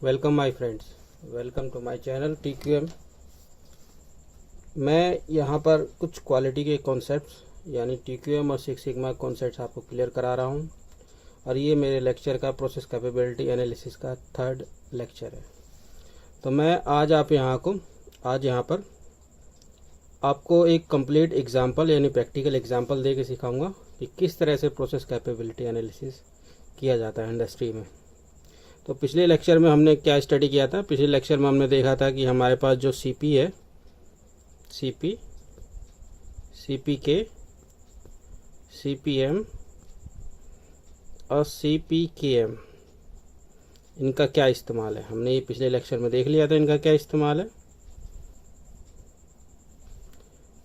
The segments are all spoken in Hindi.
Welcome my friends, welcome to my channel TQM। मैं यहाँ पर कुछ क्वालिटी के कॉन्सेप्ट्स यानी TQM और सिक्स सिग्मा कॉन्सेप्ट्स आपको क्लियर करा रहा हूँ और ये मेरे लेक्चर का प्रोसेस कैपेबिलिटी एनालिसिस का 3rd लेक्चर है। तो मैं आज यहाँ पर आपको एक कंप्लीट एग्जांपल यानी प्रैक्टिकल एग्जांपल दे के सिखाऊंगा कि किस तरह से प्रोसेस कैपेबिलिटी एनालिसिस किया जाता है इंडस्ट्री में। तो पिछले लेक्चर में हमने क्या स्टडी किया था? पिछले लेक्चर में हमने देखा था कि हमारे पास जो CP है, CPK, CPM और CPKM, इनका क्या इस्तेमाल है। हमने ये पिछले लेक्चर में देख लिया था इनका क्या इस्तेमाल है।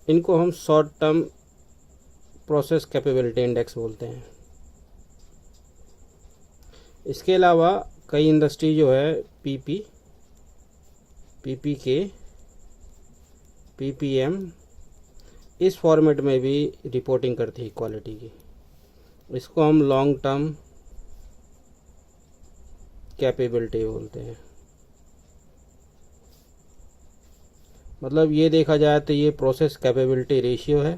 इनको हम short term process capability index बोलते हैं। इसके अलावा कई इंडस्ट्री जो है PPK, PPM इस फॉर्मेट में भी रिपोर्टिंग करती है क्वालिटी की। इसको हम लॉन्ग टर्म कैपेबिलिटी बोलते हैं। मतलब ये देखा जाए तो ये प्रोसेस कैपेबिलिटी रेशियो है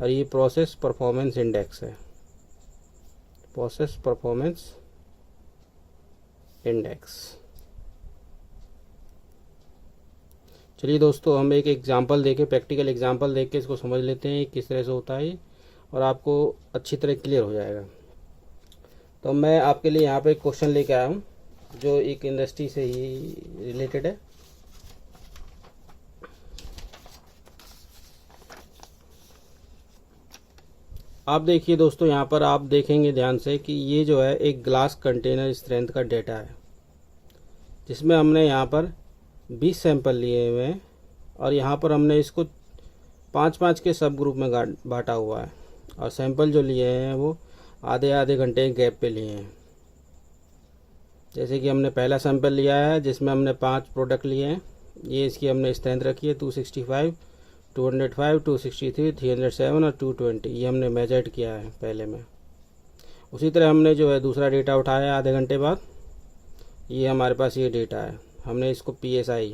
और ये प्रोसेस परफॉर्मेंस इंडेक्स है, प्रोसेस परफॉर्मेंस इंडेक्स। चलिए दोस्तों, हम एक एग्जांपल देके, प्रैक्टिकल एग्जांपल देके इसको समझ लेते हैं किस तरह से होता है और आपको अच्छी तरह क्लियर हो जाएगा। तो मैं आपके लिए यहाँ पे एक क्वेश्चन लेके आया हूँ जो एक इंडस्ट्री से ही रिलेटेड है। आप देखिए दोस्तों, यहाँ पर आप देखेंगे ध्यान से कि ये जो है एक ग्लास कंटेनर स्ट्रेंथ का डेटा है जिसमें हमने यहाँ पर 20 सैंपल लिए हुए हैं और यहाँ पर हमने इसको 5-5 के सब ग्रुप में बांटा हुआ है और सैंपल जो लिए हैं वो आधे आधे घंटे के गैप पे लिए हैं। जैसे कि हमने पहला सैंपल लिया है जिसमें हमने 5 प्रोडक्ट लिए हैं। ये इसकी हमने स्ट्रेंथ रखी है 265, 205, 263, 307 और 220। ये हमने मेजर्ड किया है पहले में। उसी तरह हमने जो है दूसरा डेटा उठाया आधे घंटे बाद। ये हमारे पास ये डेटा है, हमने इसको PSI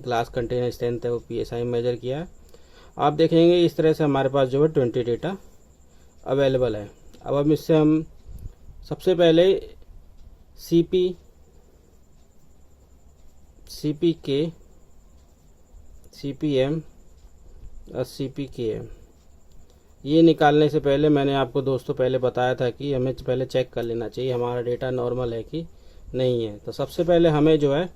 ग्लास कंटेनर स्ट्रेंथ है वो PSI मेजर किया है। आप देखेंगे इस तरह से हमारे पास जो है 20 डेटा अवेलेबल है। अब हम इससे हम सबसे पहले CPK, CPM और CPKM ये निकालने से पहले मैंने आपको दोस्तों पहले बताया था कि हमें पहले चेक कर लेना चाहिए हमारा डेटा नॉर्मल है कि नहीं है। तो सबसे पहले हमें जो है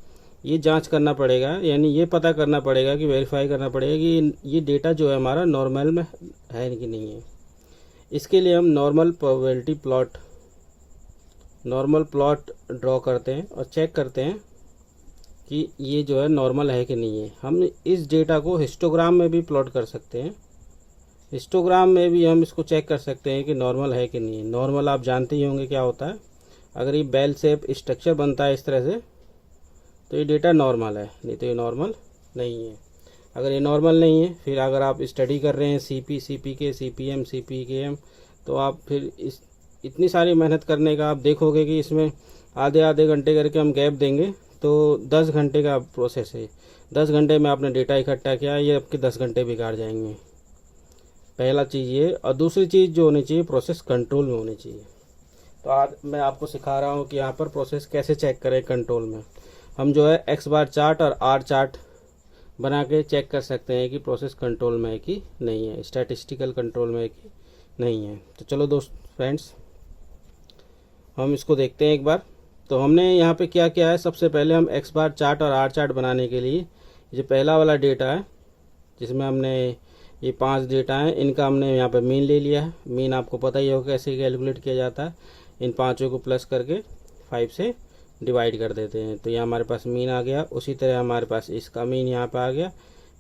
ये जांच करना पड़ेगा, यानी ये पता करना पड़ेगा कि वेरीफाई करना पड़ेगा कि ये डेटा जो है हमारा नॉर्मल में है कि नहीं है। इसके लिए हम नॉर्मल प्लॉट ड्रॉ करते हैं और चेक करते हैं कि ये जो है नॉर्मल है कि नहीं है। हम इस डेटा को हिस्टोग्राम में भी प्लॉट कर सकते हैं। हिस्टोग्राम में भी हम इसको चेक कर सकते हैं कि नॉर्मल है कि नहीं है। नॉर्मल आप जानते ही होंगे क्या होता है। अगर ये बेल शेप स्ट्रक्चर बनता है इस तरह से तो ये डेटा नॉर्मल है, नहीं तो ये नॉर्मल नहीं है। अगर ये नॉर्मल नहीं है, फिर अगर आप स्टडी कर रहे हैं CPK, CPM, CPKM, तो आप फिर इतनी सारी मेहनत करने का आप देखोगे कि इसमें आधे आधे घंटे करके हम गैप देंगे तो 10 घंटे का प्रोसेस है। 10 घंटे में आपने डेटा इकट्ठा किया, ये आपके 10 घंटे बिगाड़ जाएंगे। पहला चीज़ ये। और दूसरी चीज़ जो होनी चाहिए, प्रोसेस कंट्रोल में होनी चाहिए। तो आज मैं आपको सिखा रहा हूँ कि यहाँ पर प्रोसेस कैसे चेक करें कंट्रोल में। हम जो है X बार चार्ट और R चार्ट बना के चेक कर सकते हैं कि प्रोसेस कंट्रोल में है कि नहीं है, स्टैटिस्टिकल कंट्रोल में है कि नहीं है। तो चलो दोस्त फ्रेंड्स, हम इसको देखते हैं एक बार। तो हमने यहाँ पे क्या किया है, सबसे पहले हम X बार चार्ट और R चार्ट बनाने के लिए जो पहला वाला डेटा है जिसमें हमने ये 5 डेटा हैं, इनका हमने यहाँ पे मीन ले लिया है। मीन आपको पता ही होगा कैसे कैलकुलेट किया जाता है। इन 5 को प्लस करके 5 से डिवाइड कर देते हैं तो यहाँ हमारे पास मीन आ गया। उसी तरह हमारे पास इसका मीन यहाँ पे आ गया,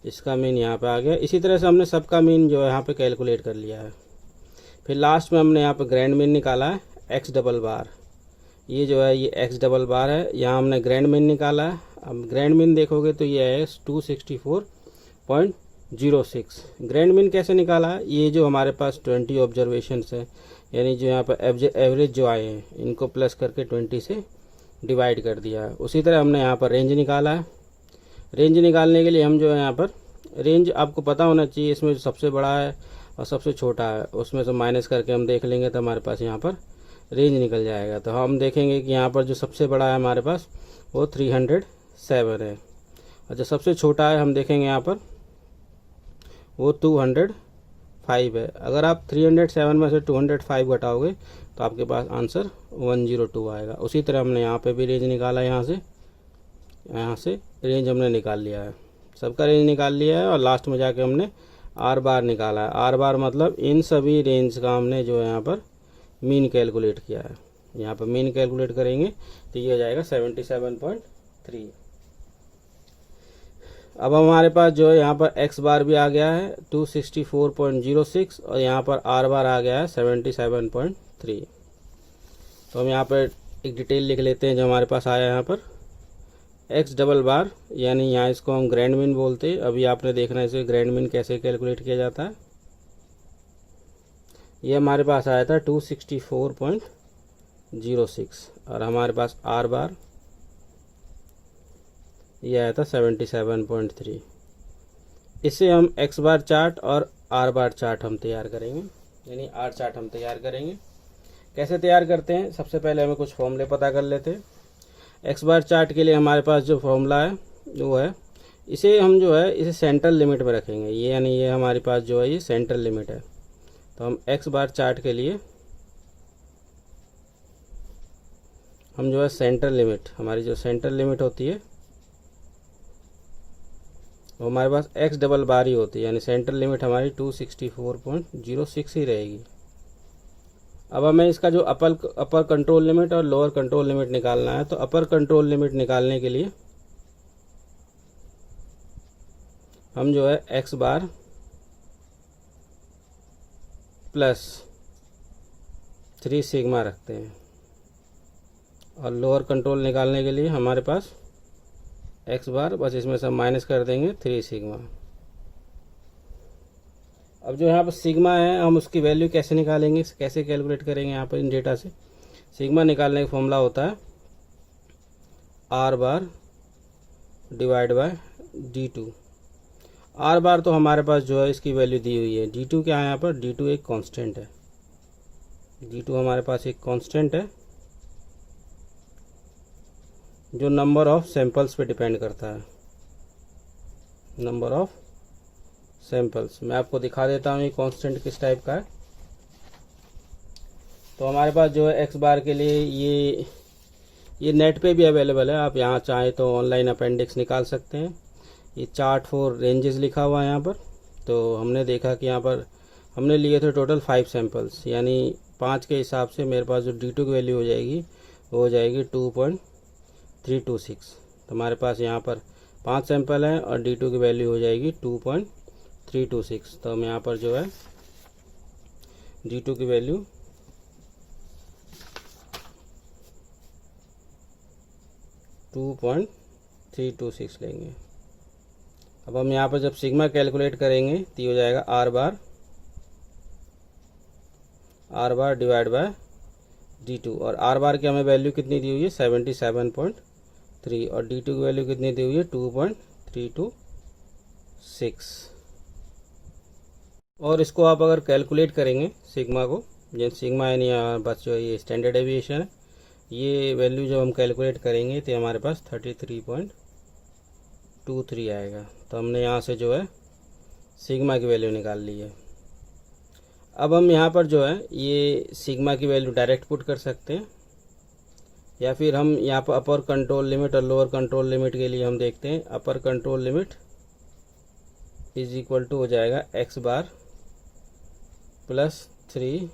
इसका मीन यहाँ पे आ गया। इसी तरह से हमने सबका मीन जो है यहाँ पे कैलकुलेट कर लिया है। फिर लास्ट में हमने यहाँ पे ग्रैंड मीन निकाला है X डबल बार। ये जो है ये X डबल बार है, यहाँ हमने ग्रैंड मीन निकाला है। अब ग्रैंड मीन देखोगे तो ये है 264.06। ग्रैंड मीन कैसे निकाला है? ये जो हमारे पास 20 ऑब्जर्वेशंस है, यानी जो यहाँ पर एवरेज जो आए हैं इनको प्लस करके 20 से डिवाइड कर दिया है। उसी तरह हमने यहाँ पर रेंज निकाला है। रेंज निकालने के लिए हम जो है यहाँ पर रेंज आपको पता होना चाहिए, इसमें जो सबसे बड़ा है और सबसे छोटा है उसमें से माइनस करके हम देख लेंगे तो हमारे पास यहाँ पर रेंज निकल जाएगा। तो हम देखेंगे कि यहाँ पर जो सबसे बड़ा है हमारे पास वो 307 है, और जो सबसे छोटा है हम देखेंगे यहाँ पर वो 205 है। अगर आप 307 में से 205 घटाओगे तो आपके पास आंसर 102 आएगा। उसी तरह हमने यहाँ पे भी रेंज निकाला, यहाँ से रेंज हमने निकाल लिया है, सबका रेंज निकाल लिया है, और लास्ट में जाके हमने आर बार निकाला है। आर बार मतलब इन सभी रेंज का हमने जो है यहाँ पर मीन कैलकुलेट किया है। यहाँ पर मीन कैलकुलेट करेंगे तो ये हो जाएगा 77.3। अब हमारे पास जो है यहाँ पर एक्स बार भी आ गया है 264.06, और यहाँ पर आर बार आ गया है 77.3। तो हम यहाँ पर एक डिटेल लिख लेते हैं जो हमारे पास आया यहाँ पर एक्स डबल बार, यानी यहाँ इसको हम ग्रैंड मीन बोलते हैं। अभी आपने देखना है इसे ग्रैंड मीन कैसे कैलकुलेट किया जाता है। ये हमारे पास आया था 264.06, और हमारे पास आर बार ये आया था 77.3। इससे हम एक्स बार चार्ट और आर बार चार्ट हम तैयार करेंगे, यानी आर चार्ट हम तैयार करेंगे। कैसे तैयार करते हैं, सबसे पहले हमें कुछ फॉर्मूले पता कर लेते हैं। एक्स बार चार्ट के लिए हमारे पास जो फॉर्मूला है वो है, इसे हम जो है इसे सेंट्रल लिमिट में रखेंगे, ये यानी ये हमारे पास जो है ये सेंट्रल लिमिट है। तो हम एक्स बार चार्ट के लिए हम जो है सेंट्रल लिमिट, हमारी जो सेंट्रल लिमिट होती है वो हमारे पास एक्स डबल बार ही होती है, यानी सेंट्रल लिमिट हमारी 264.06 ही रहेगी। अब हमें इसका जो अपर कंट्रोल लिमिट और लोअर कंट्रोल लिमिट निकालना है। तो अपर कंट्रोल लिमिट निकालने के लिए हम जो है एक्स बार प्लस 3 सिग्मा रखते हैं, और लोअर कंट्रोल निकालने के लिए हमारे पास एक्स बार बस इसमें से माइनस कर देंगे 3 सिग्मा। अब जो यहाँ पर सिग्मा है हम उसकी वैल्यू कैसे निकालेंगे, कैसे कैलकुलेट करेंगे यहाँ पर इन डेटा से। सिग्मा निकालने का फॉर्मूला होता है are bar divide by D2। Are बार तो हमारे पास जो है इसकी वैल्यू दी हुई है, D2 क्या है यहाँ पर, D2 एक कांस्टेंट है, D2 हमारे पास एक कांस्टेंट है जो नंबर ऑफ सैंपल्स पे डिपेंड करता है, नंबर ऑफ सैंपल्स। मैं आपको दिखा देता हूँ ये कांस्टेंट किस टाइप का है। तो हमारे पास जो है एक्स बार के लिए ये नेट पे भी अवेलेबल है, आप यहाँ चाहें तो ऑनलाइन अपेंडिक्स निकाल सकते हैं। ये चार्ट फॉर रेंजेस लिखा हुआ है यहाँ पर। तो हमने देखा कि यहाँ पर हमने लिए थे टोटल 5 सैंपल्स, यानी 5 के हिसाब से मेरे पास जो D2 की वैल्यू हो जाएगी वो हो जाएगी 2.326। तो हमारे पास यहाँ पर 5 सैंपल हैं और D2 की वैल्यू हो जाएगी 2.326। तो हम यहाँ पर जो है D2 की वैल्यू 2.326 लेंगे। अब हम यहाँ पर जब सिग्मा कैलकुलेट करेंगे तो ये हो जाएगा R bar divide by D2, और आर बार की हमें वैल्यू कितनी दी हुई है 77.3, और D2 की वैल्यू कितनी दी हुई है 2.326। और इसको आप अगर कैलकुलेट करेंगे सिग्मा को, जैसे सिग्मा यानी बस जो ये स्टैंडर्ड डेविएशन है, ये वैल्यू जब हम कैलकुलेट करेंगे तो हमारे पास 33.23 आएगा। तो हमने यहाँ से जो है सिग्मा की वैल्यू निकाल ली है। अब हम यहाँ पर जो है ये सिग्मा की वैल्यू डायरेक्ट पुट कर सकते हैं, या फिर हम यहाँ पर अपर कंट्रोल लिमिट और लोअर कंट्रोल लिमिट के लिए हम देखते हैं upper control limit is equal to हो जाएगा X bar plus 3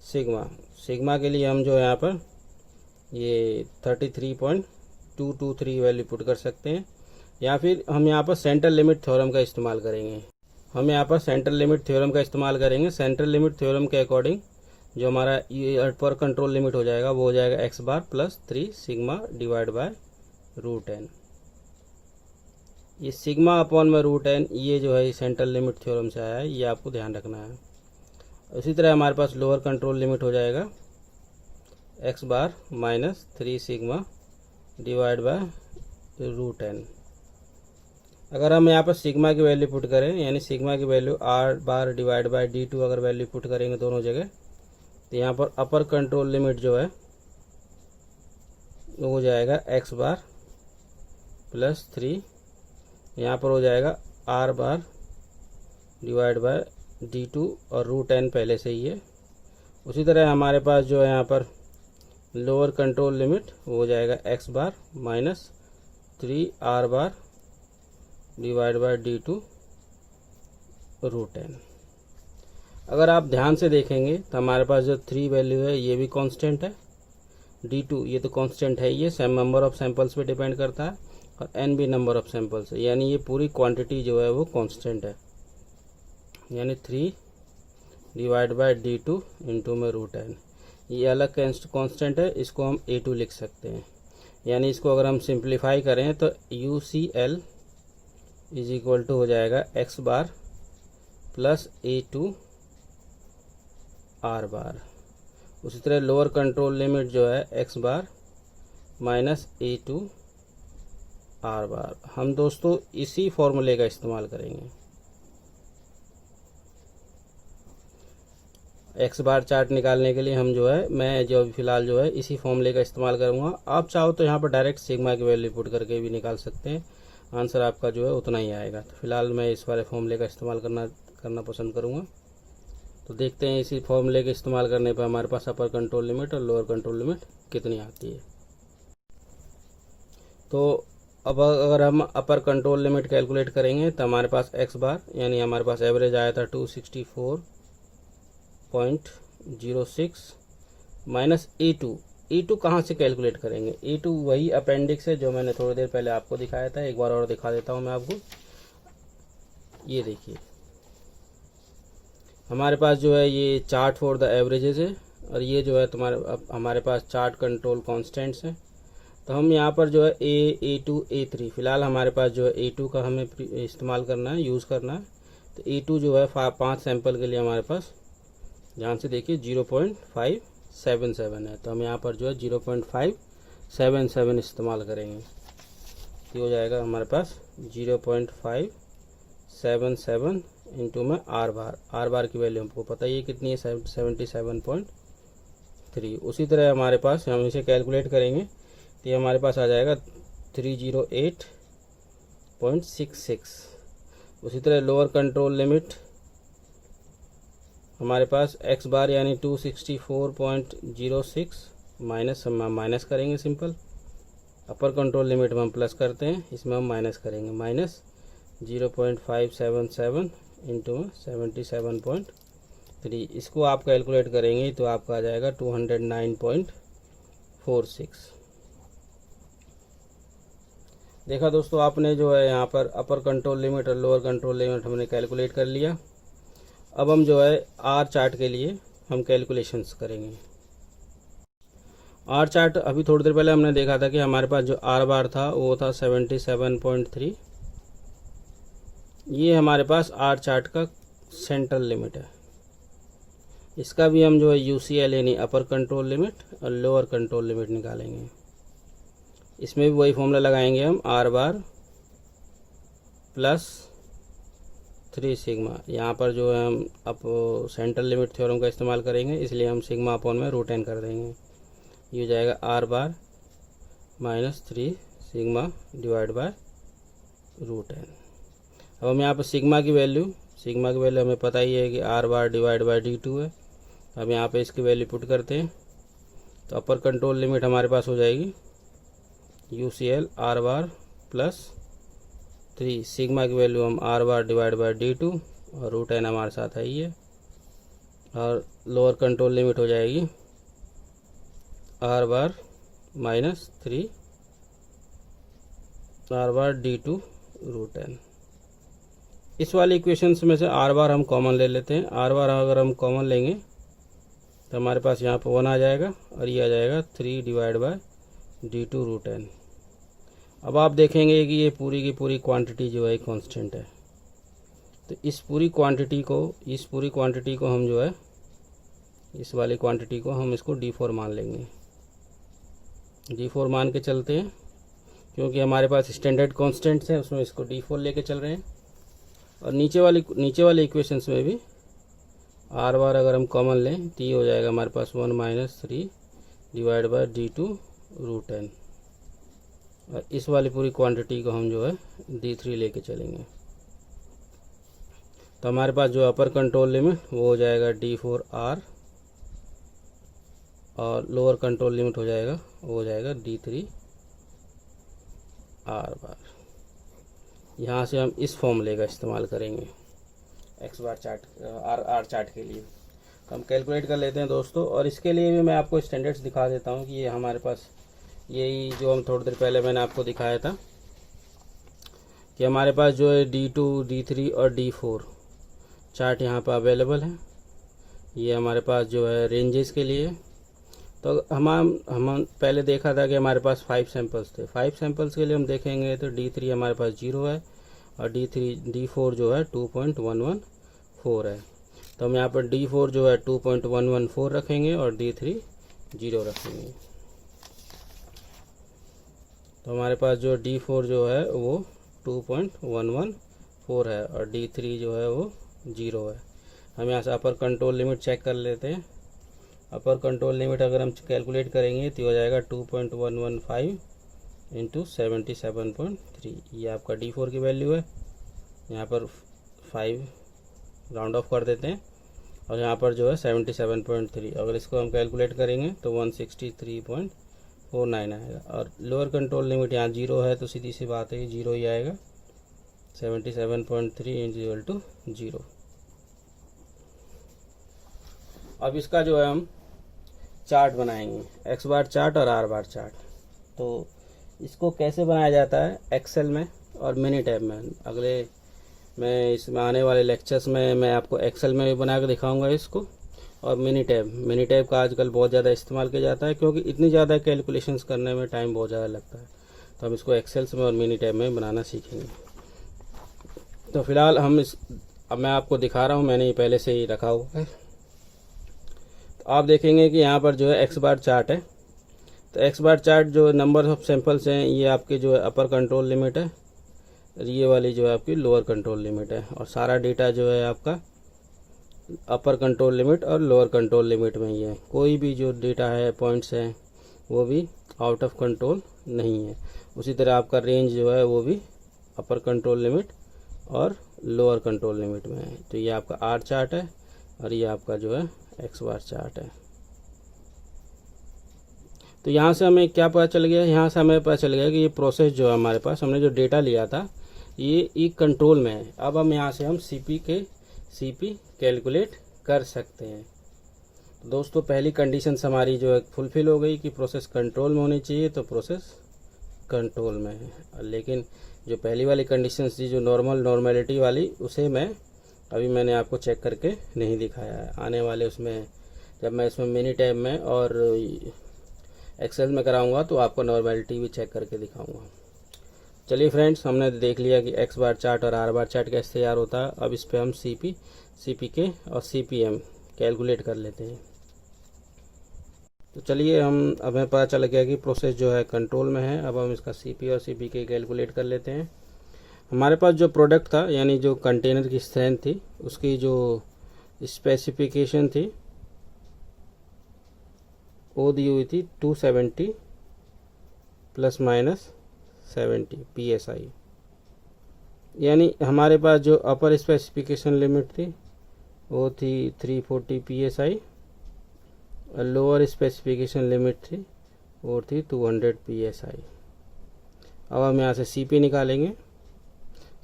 sigma. Sigma के लिए हम जो है यहाँ पर ये 33.223 वैल्यू पुट कर सकते हैं, या फिर हम यहाँ पर सेंट्रल लिमिट थ्योरम का इस्तेमाल करेंगे। हम यहाँ पर सेंट्रल लिमिट थ्योरम का इस्तेमाल करेंगे। सेंट्रल लिमिट थ्योरम के अकॉर्डिंग जो हमारा ये अपर कंट्रोल लिमिट हो जाएगा वो हो जाएगा X bar plus 3 sigma divide bye √n। ये सिग्मा अपॉन में √n ये जो है सेंट्रल लिमिट थ्योरम से आया है, ये आपको ध्यान रखना है। उसी तरह हमारे पास लोअर कंट्रोल लिमिट हो जाएगा X bar minus 3 sigma divide by root N. अगर हम यहाँ पर सिग्मा की वैल्यू पुट करें, यानी सिग्मा की value are bar divide by D2 अगर वैल्यू पुट करेंगे दोनों जगह, तो यहाँ पर अपर कंट्रोल लिमिट जो है वो हो जाएगा एक्स बार प्लस 3, यहाँ पर हो जाएगा R bar divide by D2 और रूट एन पहले से ही है। उसी तरह हमारे पास जो है यहाँ पर लोअर कंट्रोल लिमिट वो हो जाएगा X bar minus 3 R bar divide by D2 root N. अगर आप ध्यान से देखेंगे तो हमारे पास जो 3 वैल्यू है ये भी कांस्टेंट है, D2 ये तो कांस्टेंट है, ये सेम नंबर ऑफ सैंपल्स पे डिपेंड करता है, और n भी नंबर ऑफ सैंपल्स है, यानी ये पूरी क्वांटिटी जो है वो कांस्टेंट है, यानी 3 डिवाइड बाय D2 इंटू में रूट एन। ये अलग कांस्टेंट है, इसको हम A2 लिख सकते हैं, यानी इसको अगर हम सिंप्लीफाई करें तो UCL इज इक्वल टू हो जाएगा X bar plus A2 are बार। उसी तरह लोअर कंट्रोल लिमिट जो है x bar minus A2 are बार। हम दोस्तों इसी फॉर्मूले का इस्तेमाल करेंगे। एक्स बार चार्ट निकालने के लिए हम जो है मैं जो फिलहाल जो है इसी फॉर्मूले का इस्तेमाल करूँगा। आप चाहो तो यहाँ पर डायरेक्ट सिग्मा की वैल्यू पुट करके भी निकाल सकते हैं, आंसर आपका जो है उतना ही आएगा। तो फिलहाल मैं इस वाले फॉर्मूले का इस्तेमाल करना पसंद करूँगा। तो देखते हैं इसी फॉर्मूले के इस्तेमाल करने पर हमारे पास अपर कंट्रोल लिमिट और लोअर कंट्रोल लिमिट कितनी आती है। तो अब अगर हम अपर कंट्रोल लिमिट कैलकुलेट करेंगे तो हमारे पास एक्स बार यानी हमारे पास एवरेज आया था 264.06 माइनस E2 कहाँ से कैलकुलेट करेंगे? E2 वही अपेंडिक्स है जो मैंने थोड़ी देर पहले आपको दिखाया था, एक बार और दिखा देता हूँ मैं आपको। ये देखिए हमारे पास जो है ये चार्ट फॉर द एवरेजेस है, और ये जो है हमारे पास चार्ट कंट्रोल कांस्टेंट्स हैं। तो हम यहाँ पर जो है A2 A3 फिलहाल हमारे पास जो है A2 का हमें इस्तेमाल करना है, यूज़ करना है। तो A2 जो है 5 सैंपल के लिए हमारे पास, ध्यान से देखिए 0.577 है, तो हम यहाँ पर जो है 0.577 इस्तेमाल करेंगे। ये हो जाएगा हमारे पास 0.577 इंटू में आर बार की वैल्यू हमको पता ही है कितनी है, 77.3। उसी तरह हमारे पास हम इसे कैलकुलेट करेंगे तो ये हमारे पास आ जाएगा 308.66। उसी तरह लोअर कंट्रोल लिमिट हमारे पास एक्स बार यानी 264.06 माइनस करेंगे सिंपल। अपर कंट्रोल लिमिट में हम प्लस करते हैं, इसमें हम माइनस करेंगे, माइनस 0.577 इंटू 77.3। इसको आप कैलकुलेट करेंगे तो आपका आ जाएगा 209.46। देखा दोस्तों आपने जो है यहाँ पर अपर कंट्रोल लिमिट और लोअर कंट्रोल लिमिट हमने कैलकुलेट कर लिया। अब हम जो है आर चार्ट के लिए हम कैलकुलेशंस करेंगे। आर चार्ट अभी थोड़ी देर पहले हमने देखा था कि हमारे पास जो आर बार था वो था 77.3। ये हमारे पास आर चार्ट का सेंट्रल लिमिट है। इसका भी हम जो है UCL यानी अपर कंट्रोल लिमिट और लोअर कंट्रोल लिमिट निकालेंगे। इसमें भी वही फॉर्मूला लगाएंगे हम, आर बार प्लस 3 सिग्मा। यहाँ पर जो है हम अब सेंट्रल लिमिट थ्योरम का इस्तेमाल करेंगे, इसलिए हम सिग्मा अपॉन में रूट एन कर देंगे। ये हो जाएगा R bar minus 3 sigma divide by root N. अब हम यहाँ पर सिग्मा की वैल्यू हमें पता ही है कि are bar divide by D2 है। अब यहाँ पे इसकी वैल्यू पुट करते हैं तो अपर कंट्रोल लिमिट हमारे पास हो जाएगी UCL are bar plus 3 sigma की वैल्यू हम are bar divide by D2 और रूट एन हमारे साथ है ये, और लोअर कंट्रोल लिमिट हो जाएगी R bar minus 3 R bar D2 root N. इस वाले इक्वेशंस में से आर बार हम कॉमन ले लेते हैं। आर बार अगर हम कॉमन लेंगे तो हमारे पास यहाँ पर 1 आ जाएगा और ये आ जाएगा 3 divide by D2 root N. अब आप देखेंगे कि ये पूरी की पूरी क्वांटिटी जो है कांस्टेंट है, तो इस पूरी क्वांटिटी को हम जो है इस वाली क्वांटिटी को हम इसको D4 मान लेंगे। D4 मान के चलते हैं, क्योंकि हमारे पास स्टैंडर्ड कॉन्स्टेंट्स है उसमें इसको D4 लेके चल रहे हैं। और नीचे वाले इक्वेशंस में भी आर बार अगर हम कॉमन लें तो ये हो जाएगा हमारे पास 1 - 3 डिवाइड बाय D2√n। और इस वाली पूरी क्वांटिटी को हम जो है D3 लेके चलेंगे, तो हमारे पास जो अपर कंट्रोल लिमिट वो हो जाएगा D4R, और लोअर कंट्रोल लिमिट हो जाएगा वो हो जाएगा D3R बार। यहाँ से हम इस फॉर्मूले का इस्तेमाल करेंगे X bar chart R chart के लिए। तो हम कैलकुलेट कर लेते हैं दोस्तों, और इसके लिए भी मैं आपको स्टैंडर्ड्स दिखा देता हूँ कि ये हमारे पास यही जो हम थोड़ी देर पहले मैंने आपको दिखाया था कि हमारे पास जो है D2, D3 और D4 चार्ट यहाँ पर अवेलेबल है। ये हमारे पास जो है रेंजेस के लिए। तो हम पहले देखा था कि हमारे पास 5 सैंपल्स थे। 5 सैंपल्स के लिए हम देखेंगे तो D3 हमारे पास 0 है और D4 जो है 2.114 है। तो हम यहाँ पर D4 जो है 2.114 रखेंगे और D3 0 रखेंगे। तो हमारे पास जो D4 जो है वो 2.114 है और D3 जो है वो 0 है। हम यहाँ से अपर कंट्रोल लिमिट चेक कर लेते हैं। अपर कंट्रोल लिमिट अगर हम कैलकुलेट करेंगे तो हो जाएगा 2.115 इंटू 77.3। ये आपका D4 की वैल्यू है। यहाँ पर 5 राउंड ऑफ कर देते हैं और यहाँ पर जो है 77.3। अगर इसको हम कैलकुलेट करेंगे तो 163.49 आएगा। और लोअर कंट्रोल लिमिट यहाँ 0 है तो सीधी सी बात है 0 ही आएगा। 77.3 इक्वल टू 0। अब इसका जो है हम चार्ट बनाएंगे, एक्स बार चार्ट और आर बार चार्ट। तो इसको कैसे बनाया जाता है एक्सेल में और मिनी टैब में, मैं इसमें आने वाले लेक्चर्स में मैं आपको एक्सेल में भी बना के दिखाऊंगा इसको। और मिनी टैब का आजकल बहुत ज़्यादा इस्तेमाल किया जाता है, क्योंकि इतनी ज़्यादा कैलकुलेशंस करने में टाइम बहुत ज़्यादा लगता है। तो हम इसको एक्सेल्स में और मिनी टैब में बनाना सीखेंगे। तो फिलहाल अब मैं आपको दिखा रहा हूँ, मैंने ये पहले से ही रखा हुआ है। तो आप देखेंगे कि यहाँ पर जो है एक्स बार चार्ट है। तो एक्स बार चार्ट जो नंबर ऑफ सैंपल्स हैं ये आपके जो है अपर कंट्रोल लिमिट है, ये वाली जो है आपकी लोअर कंट्रोल लिमिट है। और सारा डेटा जो है आपका अपर कंट्रोल लिमिट और लोअर कंट्रोल लिमिट में ही है। कोई भी जो डेटा है पॉइंट्स हैं वो भी आउट ऑफ कंट्रोल नहीं है। उसी तरह आपका रेंज जो है वो भी अपर कंट्रोल लिमिट और लोअर कंट्रोल लिमिट में है। तो ये आपका आर चार्ट है और ये आपका जो है एक्स बार चार्ट है। तो यहाँ से हमें क्या पता चल गया, यहाँ से हमें पता चल गया कि ये प्रोसेस जो है हमारे पास, हमने जो डेटा लिया था ये एक कंट्रोल में है। अब हम यहाँ से हम सीपी कैलकुलेट कर सकते हैं। तो दोस्तों पहली कंडीशंस हमारी जो है फुलफिल हो गई कि प्रोसेस कंट्रोल में होनी चाहिए, तो प्रोसेस कंट्रोल में है। लेकिन जो पहली वाली कंडीशंस थी जो नॉर्मलिटी वाली, उसे मैंने आपको चेक करके नहीं दिखाया है। आने वाले उसमें जब मैं इसमें मिनी टैब में और एक्सेल में कराऊंगा तो आपको नॉर्मलिटी भी चेक करके दिखाऊंगा। चलिए फ्रेंड्स, हमने देख लिया कि एक्स बार चार्ट और आर बार चार्ट कैसे तैयार होता है। अब इस पर हम CPK और CPM कैलकुलेट कर लेते हैं। तो चलिए हमें पता चल गया कि प्रोसेस जो है कंट्रोल में है। अब हम इसका CP और CPK कैलकुलेट कर लेते हैं। हमारे पास जो प्रोडक्ट था यानी जो कंटेनर की स्ट्रेंथ थी उसकी जो स्पेसिफिकेशन थी वो दी हुई थी 270 ± 70 PSI। यानी हमारे पास जो अपर स्पेसिफिकेशन लिमिट थी वो थी 340 PSI और लोअर स्पेसिफिकेशन लिमिट थी वो थी 200 PSI। अब हम यहाँ से CP निकालेंगे।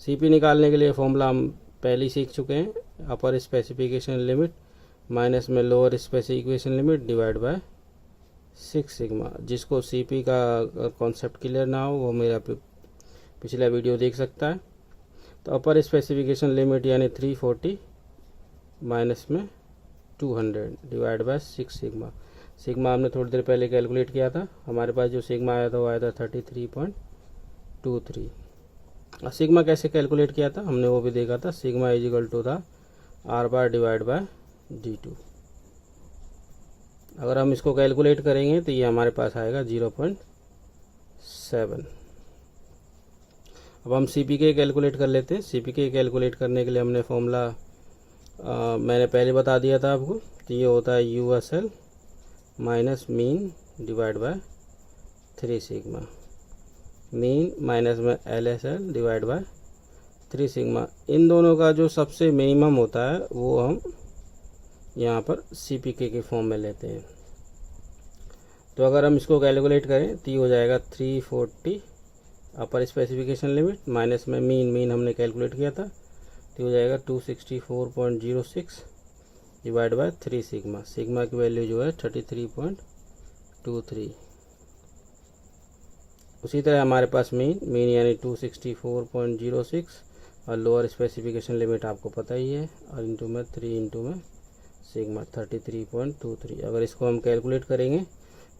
CP निकालने के लिए फॉर्मूला हम पहले ही सीख चुके हैं, अपर स्पेसिफिकेशन लिमिट माइनस में lower specification limit divide by 6 sigma. जिसको CP का कॉन्सेप्ट क्लियर ना हो वो मेरा पिछला वीडियो देख सकता है। तो अपर स्पेसिफिकेशन लिमिट यानी 340 माइनस में 200 डिवाइड बाय 6 सिग्मा। सिग्मा हमने थोड़ी देर पहले कैलकुलेट किया था, हमारे पास जो सिग्मा आया था वो आया था 33.23। और सिग्मा कैसे कैलकुलेट किया था हमने वो भी देखा था। सिग्मा इज इक्वल टू था are bar divide by D2। अगर हम इसको कैलकुलेट करेंगे तो ये हमारे पास आएगा 0.9 7। अब हम CPK कैलकुलेट कर लेते हैं। CPK कैलकुलेट करने के लिए हमने फॉर्मूला मैंने पहले बता दिया था आपको। तो ये होता है USL minus mean divide by 3 sigma, mean minus में LSL डिवाइड बाय 3 सिग्मा। इन दोनों का जो सबसे मिनिमम होता है वो हम यहाँ पर CPK के फॉर्म में लेते हैं। तो अगर हम इसको कैलकुलेट करें तो ये हो जाएगा 340 अपर स्पेसिफिकेशन लिमिट माइनस में मीन हमने कैलकुलेट किया था, तो हो जाएगा 264.06 डिवाइड बाय 3 सिग्मा। सिग्मा की वैल्यू जो है 33.23। उसी तरह हमारे पास मीन यानी 264.06 और लोअर स्पेसिफिकेशन लिमिट आपको पता ही है, और इंटू में 3 इंटू में सिग्मा 33.23। अगर इसको हम कैलकुलेट करेंगे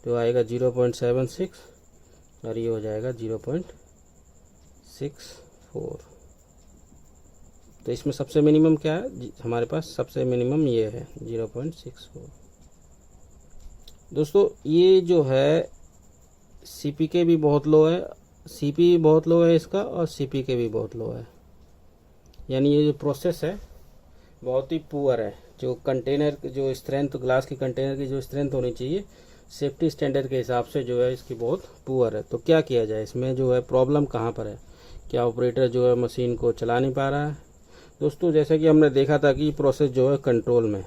तो आएगा 0.76 और ये हो जाएगा 0.64। तो इसमें सबसे मिनिमम क्या है हमारे पास? सबसे मिनिमम ये है 0.64। दोस्तों ये जो है CPK भी बहुत लो है, CP भी बहुत लो है इसका, और CPK भी बहुत लो है। यानी ये जो प्रोसेस है बहुत ही पुअर है। जो कंटेनर जो स्ट्रेंथ, ग्लास के कंटेनर की जो स्ट्रेंथ होनी चाहिए सेफ्टी स्टैंडर्ड के हिसाब से जो है इसकी बहुत पुअर है। तो क्या किया जाए, इसमें जो है प्रॉब्लम कहाँ पर है? क्या ऑपरेटर जो है मशीन को चला नहीं पा रहा है? दोस्तों जैसा कि हमने देखा था कि प्रोसेस जो है कंट्रोल में,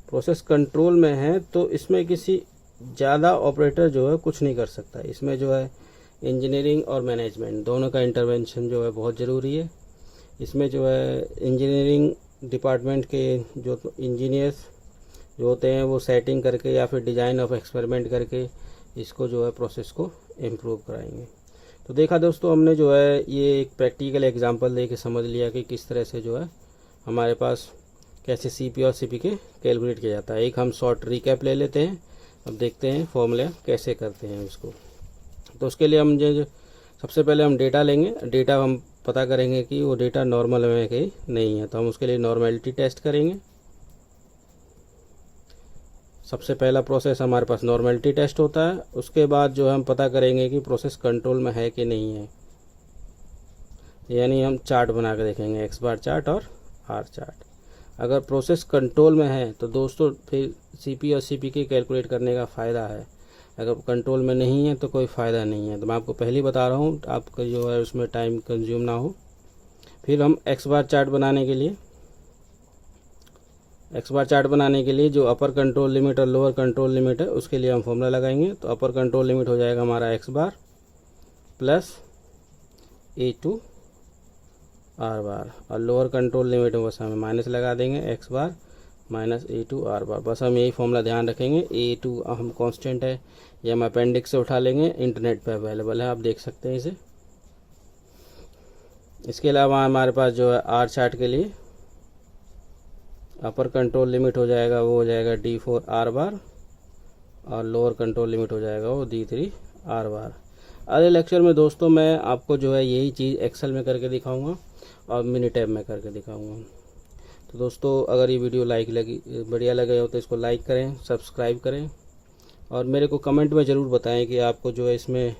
प्रोसेस कंट्रोल में है, तो इसमें किसी ज़्यादा ऑपरेटर जो है कुछ नहीं कर सकता। इसमें जो है इंजीनियरिंग और मैनेजमेंट दोनों का इंटरवेंशन जो है बहुत ज़रूरी है। इसमें जो है इंजीनियरिंग डिपार्टमेंट के जो इंजीनियर्स जो होते हैं वो सेटिंग करके या फिर डिज़ाइन ऑफ एक्सपेरिमेंट करके इसको जो है प्रोसेस को इम्प्रूव कराएंगे। तो देखा दोस्तों हमने जो है ये एक प्रैक्टिकल एग्जांपल दे के समझ लिया कि किस तरह से जो है हमारे पास कैसे CP और CPK कैलकुलेट किया जाता है। एक हम शॉर्ट रिकैप ले लेते हैं, अब देखते हैं फॉर्मूले कैसे करते हैं उसको। तो उसके लिए हम जो सबसे पहले हम डेटा लेंगे, डेटा हम पता करेंगे कि वो डेटा नॉर्मल में कि नहीं है। तो हम उसके लिए नॉर्मेलिटी टेस्ट करेंगे। सबसे पहला प्रोसेस हमारे पास नॉर्मेलिटी टेस्ट होता है। उसके बाद जो हम पता करेंगे कि प्रोसेस कंट्रोल में है कि नहीं है, यानी हम चार्ट बना के देखेंगे, X बार चार्ट और R चार्ट। अगर प्रोसेस कंट्रोल में है तो दोस्तों फिर CP और CPK कैलकुलेट करने का फ़ायदा है। अगर कंट्रोल में नहीं है तो कोई फ़ायदा नहीं है। तो मैं आपको पहले बता रहा हूँ, आपका जो है उसमें टाइम कंज्यूम ना हो। फिर हम X बार चार्ट बनाने के लिए जो अपर कंट्रोल लिमिट और लोअर कंट्रोल लिमिट है उसके लिए हम फॉर्मूला लगाएंगे। तो अपर कंट्रोल लिमिट हो जाएगा हमारा X बार प्लस A2 R बार, और लोअर कंट्रोल लिमिट में बस हमें माइनस लगा देंगे, X बार माइनस A2 R बार। बस हम यही फॉर्मूला ध्यान रखेंगे। A2 हम कांस्टेंट है, ये हम अपेंडिक्स से उठा लेंगे, इंटरनेट पे अवेलेबल है, आप देख सकते हैं इसे। इसके अलावा हमारे पास जो है R चार्ट के लिए अपर कंट्रोल लिमिट हो जाएगा, वो हो जाएगा D4 R बार, और लोअर कंट्रोल लिमिट हो जाएगा वो D3 R बार। अगले लेक्चर में दोस्तों मैं आपको जो है यही चीज़ एक्सेल में करके दिखाऊंगा और मिनीटैब में करके दिखाऊंगा। तो दोस्तों अगर ये वीडियो बढ़िया लगे हो तो इसको लाइक करें, सब्सक्राइब करें, और मेरे को कमेंट में ज़रूर बताएं कि आपको जो है इसमें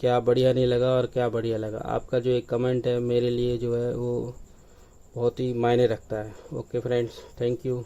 क्या बढ़िया नहीं लगा और क्या बढ़िया लगा। आपका जो एक कमेंट है मेरे लिए जो है वो बहुत ही मायने रखता है। Okay friends, thank you.